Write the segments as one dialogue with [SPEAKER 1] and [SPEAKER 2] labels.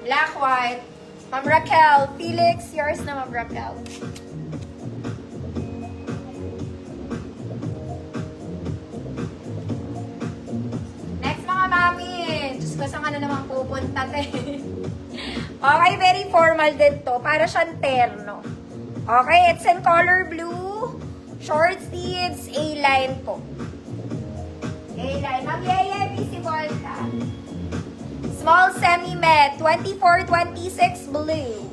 [SPEAKER 1] Black, white. Ma'am Raquel. Felix, yours na, Ma'am Raquel. Next, mga mami. Diyos ko, saan ka na naman pupunta, te? Okay, very formal din to. Para siyang terno. Okay, it's in color blue. Short sleeves, A-line po. A-line. Mag-yaya, visible ka. Small semi-med, 24-26 blue.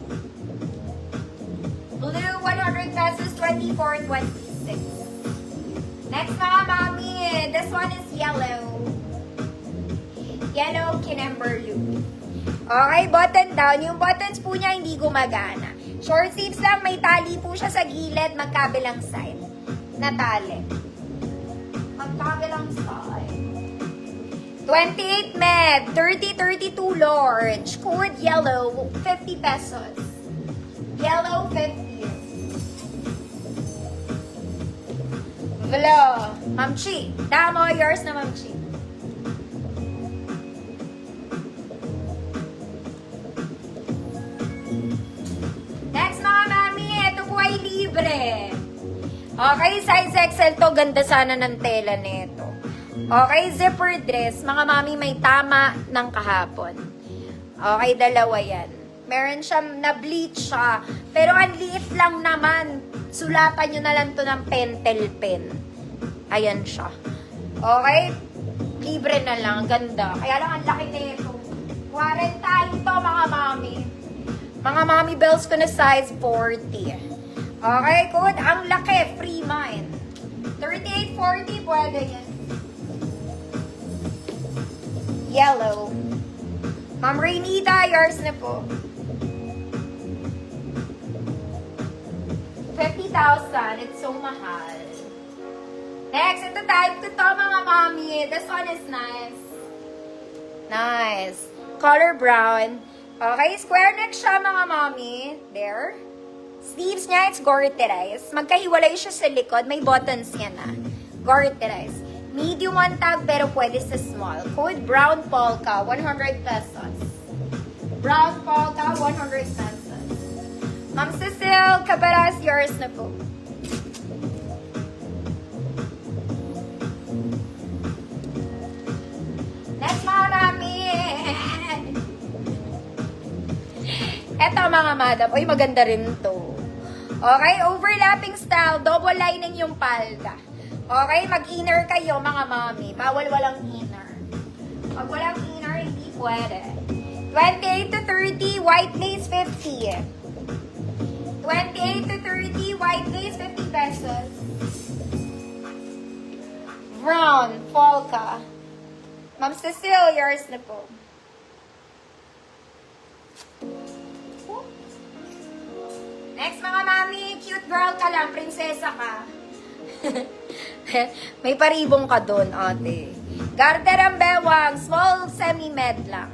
[SPEAKER 1] Blue, 100 pesos, 24-26. Next, mga mami. This one is yellow. Yellow Kinemberlu. Okay, button down. Yung buttons po niya hindi gumagana. Short sleeves lang, may tali po siya sa gilid, magkabilang side. Na tali. Magkabilang side. 28 med, 30-32 large. Code yellow, 50 pesos. Yellow, 50. Vlo. Ma'am Chi. Damo, yours na, Ma'am Chi. Next, mga mami, ito po ay libre. Okay, size XL to. Ganda sana ng tela nito. Okay, zipper dress. Mga mami, may tama ng kahapon. Okay, dalawa yan. Meron siyang na-bleach siya. Pero ang liit lang naman. Sulatan nyo na lang to ng pentel pen. Ayan siya. Okay? Libre na lang. Ganda. Kaya lang ang laki nito. Quarantine to, mga mami. Mga mami bells ko na size 40. Okay, good. Ang laki. Free mine. 38-40, pwede yan. Yellow. Ma'am Rainita, yours na po. 50,000. It's so mahal. Next, ito type ko to, mga mami. This one is nice. Nice. Color brown. Okay, square neck siya, mga mami. There. Sleeves niya, it's garterized. Magkahiwalay siya sa likod. May buttons yan, ah. Garterized. Medium one tag, pero pwede sa small. Code brown polka, 100 pesos. Brown polka, 100 pesos. Ma'am Cecile, Cabaras, yours na po. Next, mga mami. Eto, mga madam. Uy, maganda rin to. Okay, overlapping style. Double lining yung palda. Okay, mag-inner kayo, mga mami. Bawal walang inner. Pag walang inner, hindi pwede. 28 to 30, white lace, 50. 28 to 30, white lace, 50 pesos. Brown, polka. Ma'am Cecile, yours na po. Next, mga mami, cute girl ka lang, prinsesa ka. May paribong ka dun, ate. Garter ang bewang, small semi-med lang.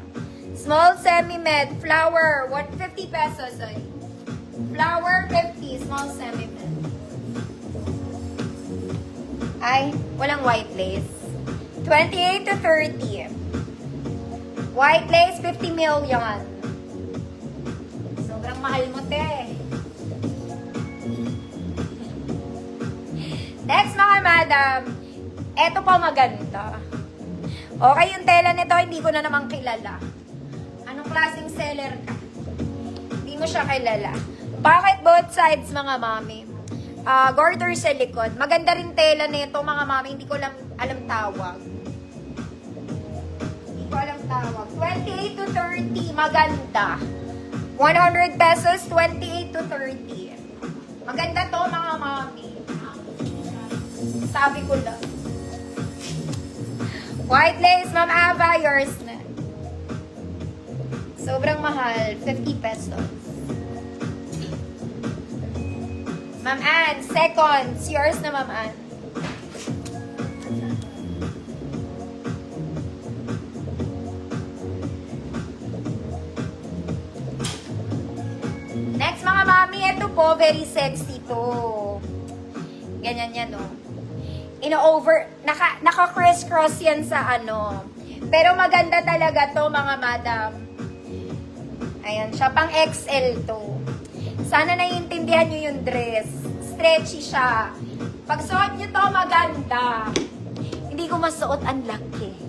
[SPEAKER 1] Small semi-med, flower, 150 pesos, ay. Flower, 50, small semi-med. Ay, walang white lace. 28 to 30. White lace, 50 million. Sobrang mahal mo, te. Next, mga madam. Eto pa maganda. Okay, yung tela nito, hindi ko na naman kilala. Anong klaseng seller ka? Hindi mo siya kilala. Bakit both sides, mga mami? Garter sa likod. Maganda rin tela nito, mga mami. Hindi ko lang alam tawag. Hindi ko alam tawag. 28 to 30. Maganda. 100 pesos, 28 to 30. Maganda to, mga mami. Sabi ko lang. White lace, Ma'am Ava, yours na. Sobrang mahal. 50 pesos. Ma'am Ann, seconds. Yours na, Ma'am Ann. Next, mga mami, ito po, very sexy to. Ganyan yan, no? Naka-criss-cross yan sa ano. Pero maganda talaga to, mga madam. Ayan siya, pang XL to. Sana naiintindihan nyo yung dress. Stretchy siya. Pag suot nyo to, maganda. Hindi ko masuot, ang laki.